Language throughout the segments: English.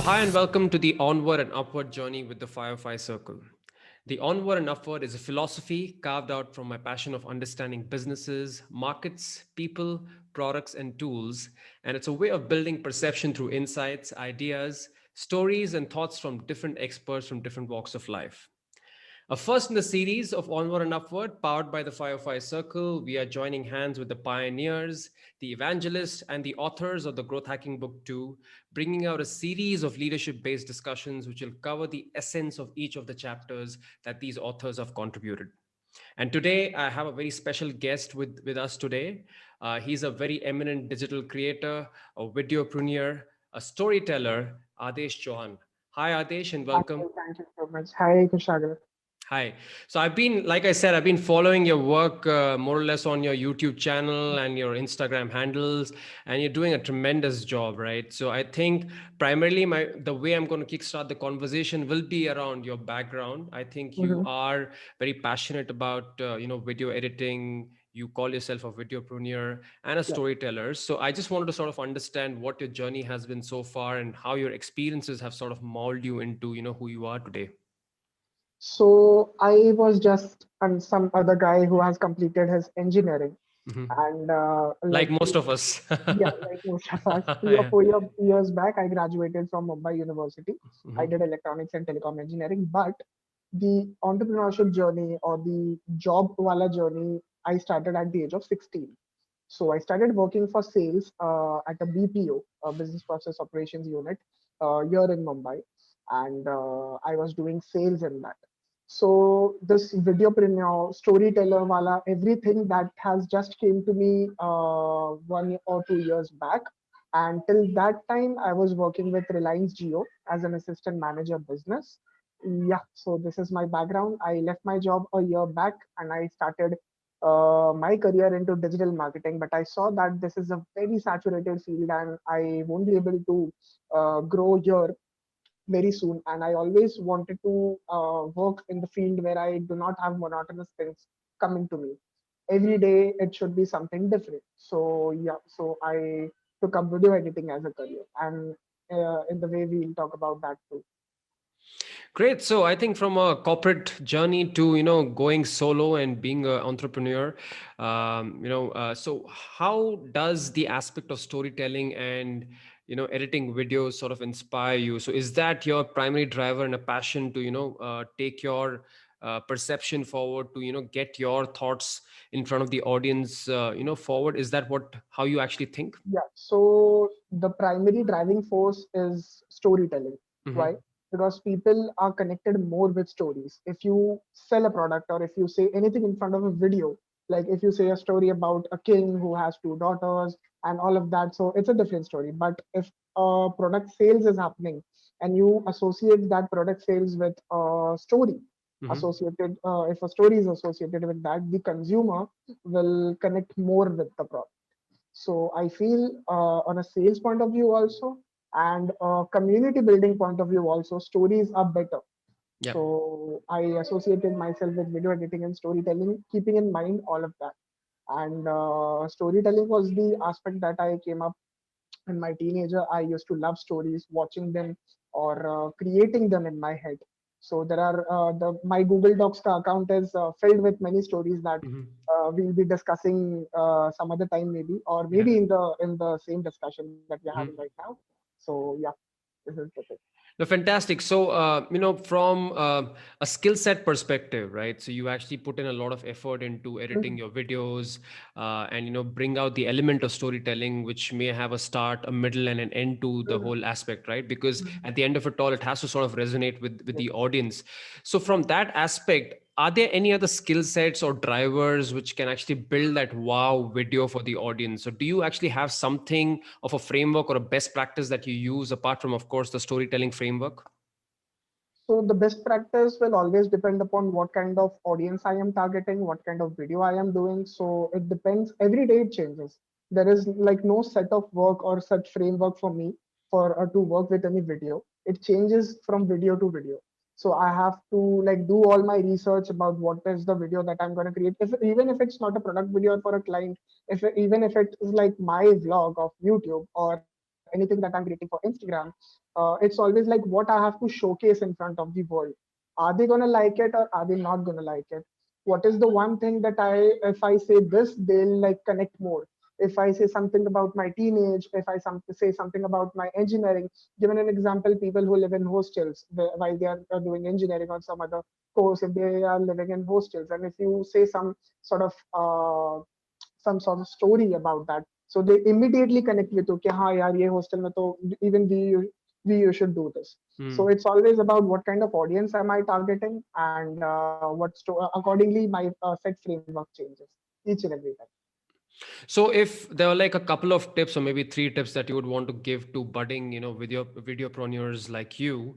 Hi and welcome to the Onward and Upward journey with the Firefly Circle. The Onward and Upward is a philosophy carved out from my passion of understanding businesses, markets, people, products, and tools. And it's a way of building perception through insights, ideas, stories, and thoughts from different experts from different walks of life. A first in the series of Onward and Upward, powered by the Firefly Circle, we are joining hands with the pioneers, the evangelists, and the authors of the Growth Hacking Book 2, bringing out a series of leadership based discussions which will cover the essence of each of the chapters that these authors have contributed. And today, I have a very special guest with us today. He's a very eminent digital creator, a videopreneur, a storyteller, Adesh Chauhan. Hi, Adesh, and welcome. Thank you so much. Hi, Kushagra. Hi. So I've been, like I said, I've been following your work more or less on your YouTube channel and your Instagram handles, and you're doing a tremendous job, right? So I think primarily the way I'm going to kickstart the conversation will be around your background. I think you Mhm. are very passionate about video editing. You call yourself a videopreneur and a Yeah. storyteller. So I just wanted to sort of understand what your journey has been so far and how your experiences have sort of molded you into who you are today. So I was just some other guy who has completed his engineering, Mhm. and Like like most of us. yeah, like most of us, Yeah. years back, I graduated from Mumbai University. I Mhm. did electronics and telecom engineering, but the entrepreneurship journey or the job wala journey I started at the age of 16. So I started working for sales at a BPO, Business Process Operations Unit, here in Mumbai, and I was doing sales in that. So this videopreneur, storyteller, wala, everything that has just came to me 1 or 2 years back. And till that time, I was working with Reliance Jio as an assistant manager business. Yeah, so this is my background. I left my job a year back and I started my career into digital marketing, but I saw that this is a very saturated field and I won't be able to grow here very soon. And I always wanted to work in the field where I do not have monotonous things coming to me. Every day it should be something different. So yeah, so I took up video editing as a career, and in the way we'll talk about that too. Great. So I think from a corporate journey to going solo and being an entrepreneur, so how does the aspect of storytelling and editing videos sort of inspire you? So is that your primary driver and a passion to take your perception forward to get your thoughts in front of the audience forward? Is that what how you actually think? Yeah. So the primary driving force is storytelling. Why? Hmm. Because people are connected more with stories. If you sell a product or if you say anything in front of a video, like if you say a story about a king who has two daughters and all of that, so it's a different story. But if a product sales is happening and you associate that product sales with a story Hmm. associated, if a story is associated with that, the consumer will connect more with the product. So I feel on a sales point of view also and a community building point of view also, stories are better. Yeah. So I associated myself with video editing and storytelling, keeping in mind all of that. And storytelling was the aspect that I came up in my teenager. I used to love stories, watching them or creating them in my head. So there are the my Google Docs account is filled with many stories that Hmm. we'll be discussing some other time, maybe, or Yeah. maybe in the same discussion that we're having right Mhm. now. So yeah, this is the thing. No, fantastic. So, from a skill set perspective, right? So you actually put in a lot of effort into editing Mhm. your videos, and bring out the element of storytelling, which may have a start, a middle, and an end to the Mhm. whole aspect, right? Because Mhm. at the end of it all, it has to sort of resonate with Yes. the audience. So, from that aspect, are there any other skill sets or drivers which can actually build that wow video for the audience? So do you actually have something of a framework or a best practice that you use apart from, of course, the storytelling framework? So the best practice will always depend upon what kind of audience I am targeting, what kind of video I am doing. So it depends. Every day it changes. There is like no set of work or such framework for me for to work with any video. It changes from video to video. So I have to like do all my research about what is the video that I'm going to create. If even if it's not a product video for a client, if even if it is like my vlog of YouTube or any anything that I'm creating for Instagram, it's always like what I have to showcase in front of the world. Are they gonna like it or are they not gonna like it? What is the one thing that if I say this, they'll like connect more. If I say something about my teenage, if I say something about my engineering, given an example, people who live in hostels while they are doing engineering or some other course, if they are living in hostels, and if you say sort of some sort of story about that, so they immediately connect with you. कि हाँ यार ये hostel में तो even we you should do this. So Hmm. it's always about what kind of audience am I targeting, and accordingly my set framework changes each and every time. So if there are like a couple of tips or maybe three tips that you would want to give to budding, videopreneurs like you,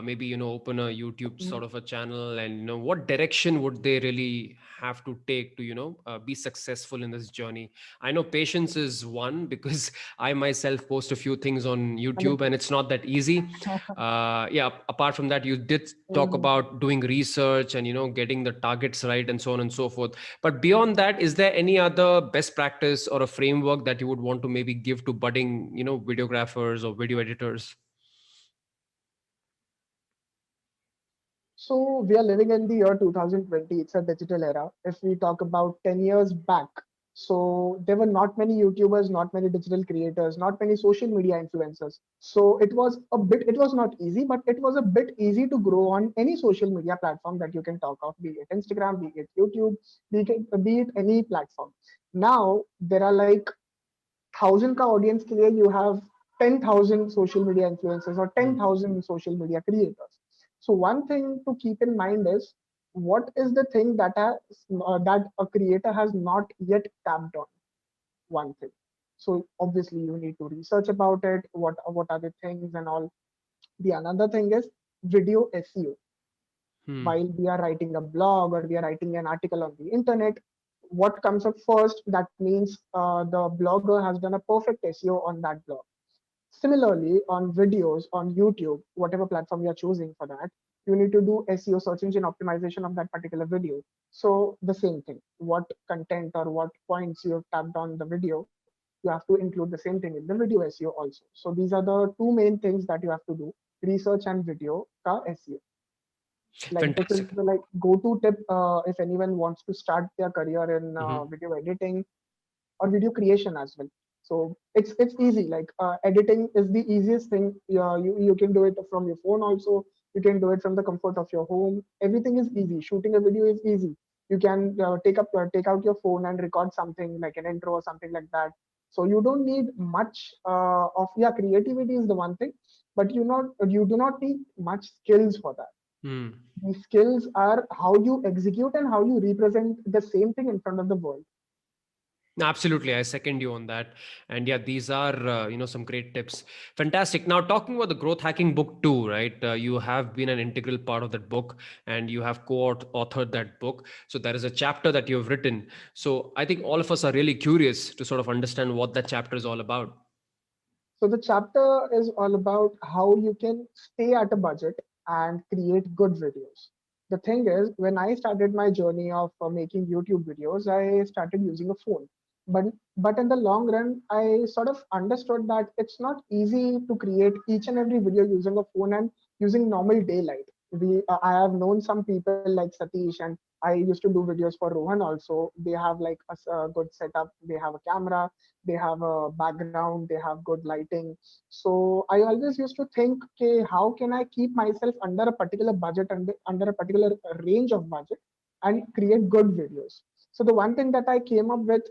maybe, open a YouTube sort of a channel, and, what direction would they really have to take to, be successful in this journey? I know patience is one because I myself post a few things on YouTube and 100%. it's not that easy. Yeah, apart from that, you did talk Mhm. about doing research and, getting the targets right and so on and so forth. But beyond that, is there any other best practice or a framework that you would want to maybe give to budding, videographers or video editors? So we are living in the year 2020. It's a digital era. If we talk about 10 years back, so there were not many YouTubers, not many digital creators, not many social media influencers. So it was not easy, but it was a bit easy to grow on any social media platform that you can talk of, be it Instagram, be it YouTube, be it any platform. Now there are like 1,000 का audience के लिए you have 10,000 social media influencers or Hmm. 10,000 social media creators. So one thing to keep in mind is what is the thing that a creator has not yet tapped on. One thing. So obviously you need to research about it. What are the things and all. The another thing is video SEO. Hmm. While we are writing a blog or we are writing an article on the internet, what comes up first, that means the blogger has done a perfect SEO on that blog. Similarly, on videos on YouTube, whatever platform you're choosing for that, you need to do SEO, search engine optimization of that particular video. So the same thing, what content or what points you have tapped on the video, you have to include the same thing in the video SEO also. So these are the two main things that you have to do: research and video ka SEO. Like this is Fantastic. the like go-to tip if anyone wants to start their career in Mhm. video editing or video creation as well. So it's easy. Like editing is the easiest thing. Yeah, you can do it from your phone also. You can do it from the comfort of your home. Everything is easy. Shooting a video is easy. You can take out your phone and record something like an intro or something like that. So you don't need much of creativity is the one thing, but you do not need much skills for that. Hmm. The skills are how you execute and how you represent the same thing in front of the world. Absolutely, I second you on that. And yeah, these are some great tips. Fantastic. Now, talking about the growth hacking book too, right? You have been an integral part of that book, and you have co-authored that book. So there is a chapter that you have written. So I think all of us are really curious to sort of understand what that chapter is all about. So the chapter is all about how you can stay at a budget and create good videos. The thing is, when I started my journey of making YouTube videos, I started using a phone. But but in the long run, I sort of understood that it's not easy to create each and every video using a phone and using normal daylight. I have known some people like Satish, and I used to do videos for Rohan also. They have like a good setup. They have a camera, they have a background, they have good lighting. So I always used to think, okay, how can I keep myself under a particular budget and under a particular range of budget and create good videos. So the one thing that I came up with,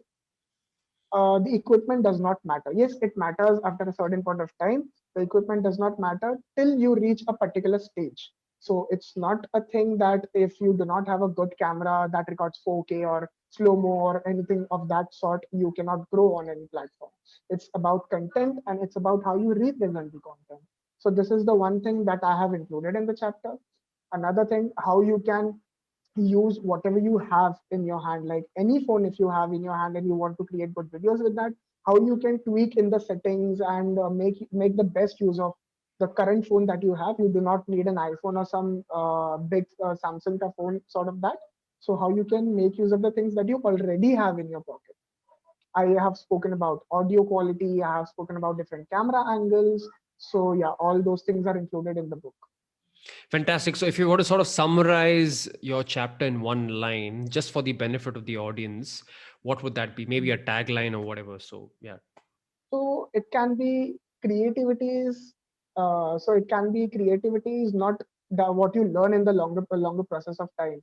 the equipment does not matter. Yes, it matters after a certain point of time. The equipment does not matter till you reach a particular stage. So it's not a thing that if you do not have a good camera that records 4K or slow mo or anything of that sort, you cannot grow on any platform. It's about content and it's about how you represent the content. So this is the one thing that I have included in the chapter. Another thing, how you can use whatever you have in your hand, like any phone if you have in your hand and you want to create good videos with that, how you can tweak in the settings and make the best use of the current phone that you have. You do not need an iPhone or some big Samsung phone sort of that. So how you can make use of the things that you already have in your pocket. I have spoken about audio quality. I have spoken about different camera angles. So yeah, all those things are included in the book. Fantastic. So if you were to sort of summarize your chapter in one line, just for the benefit of the audience, what would that be? Maybe a tagline or whatever. So yeah. So it can be creativities. So it can be creativity is not what you learn in the longer process of time.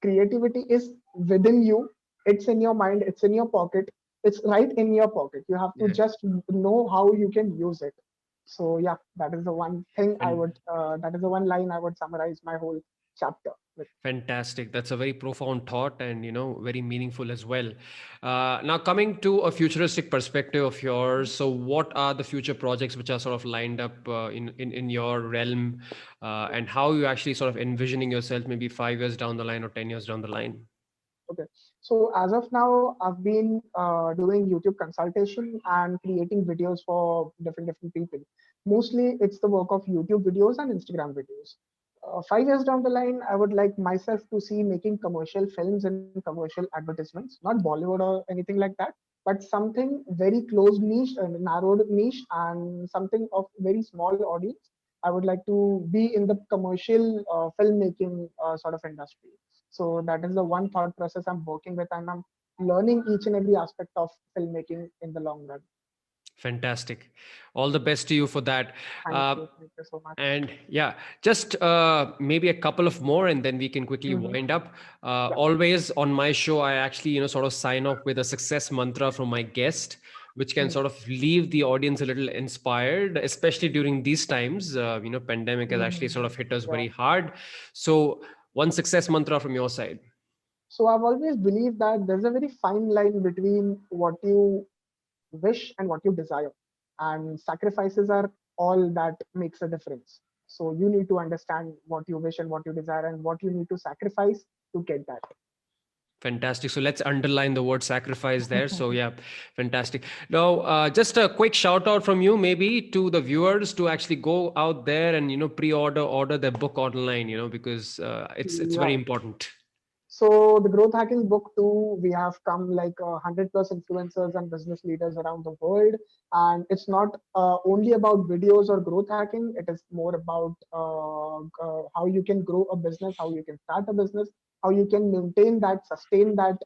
Creativity is within you. It's in your mind. It's in your pocket. It's right in your pocket. You have to Yeah. just know how you can use it. So yeah, that is the one thing I And would. That is the one line I would summarize my whole chapter with. fantastic. That's a very profound thought and, very meaningful as well. Now, coming to a futuristic perspective of yours, so what are the future projects which are sort of lined up in your realm, and how you actually sort of envisioning yourself maybe 5 years down the line or 10 years down the line? Okay. So as of now, I've been doing YouTube consultation and creating videos for different people. Mostly, it's the work of YouTube videos and Instagram videos. 5 years down the line, I would like myself to see making commercial films and commercial advertisements, not Bollywood or anything like that, but something very close niche and narrowed niche and something of very small audience. I would like to be in the commercial filmmaking sort of industry. So that is the one thought process I'm working with, and I'm learning each and every aspect of filmmaking in the long run. Fantastic. All the best to you for that. Uh, Thank you so much. and yeah, just maybe a couple of more, and then we can quickly Hmm. wind up. Yeah. Always on my show, I actually, sort of sign off with a success mantra from my guest, which can Hmm. sort of leave the audience a little inspired, especially during these times. Pandemic has actually sort Hmm. of hit us Yeah. very hard. So, one success mantra from your side. So I've always believed that there's a very fine line between what you wish and what you desire, and sacrifices are all that makes a difference. So you need to understand what you wish and what you desire and what you need to sacrifice to get that. Fantastic. So let's underline the word sacrifice there. So yeah, fantastic. Now, just a quick shout out from you, maybe to the viewers to actually go out there and order the book online. Because it's very Yeah. important. So the growth hacking book too, we have come like 100 plus influencers and business leaders around the world, and it's not only about videos or growth hacking. It is more about how you can grow a business, how you can start a business, how you can maintain that, sustain that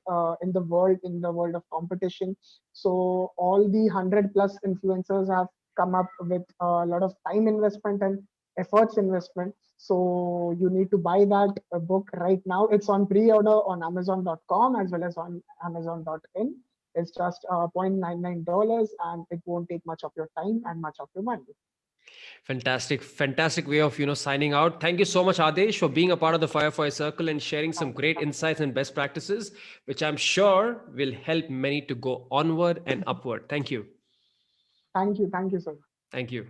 in the world of competition. So all the 100 plus influencers have come up with a lot of time investment and efforts investment. So you need to buy that book right now. It's on pre-order on Amazon.com as well as on Amazon.in. It's just $0.99 and it won't take much of your time and much of your money. Fantastic, fantastic way of signing out. Thank you so much, Adesh, for being a part of the Firefly Circle and sharing some great Thank insights and best practices, which I'm sure will help many to go onward and upward. Thank you. Thank you. Thank you so much. Thank you.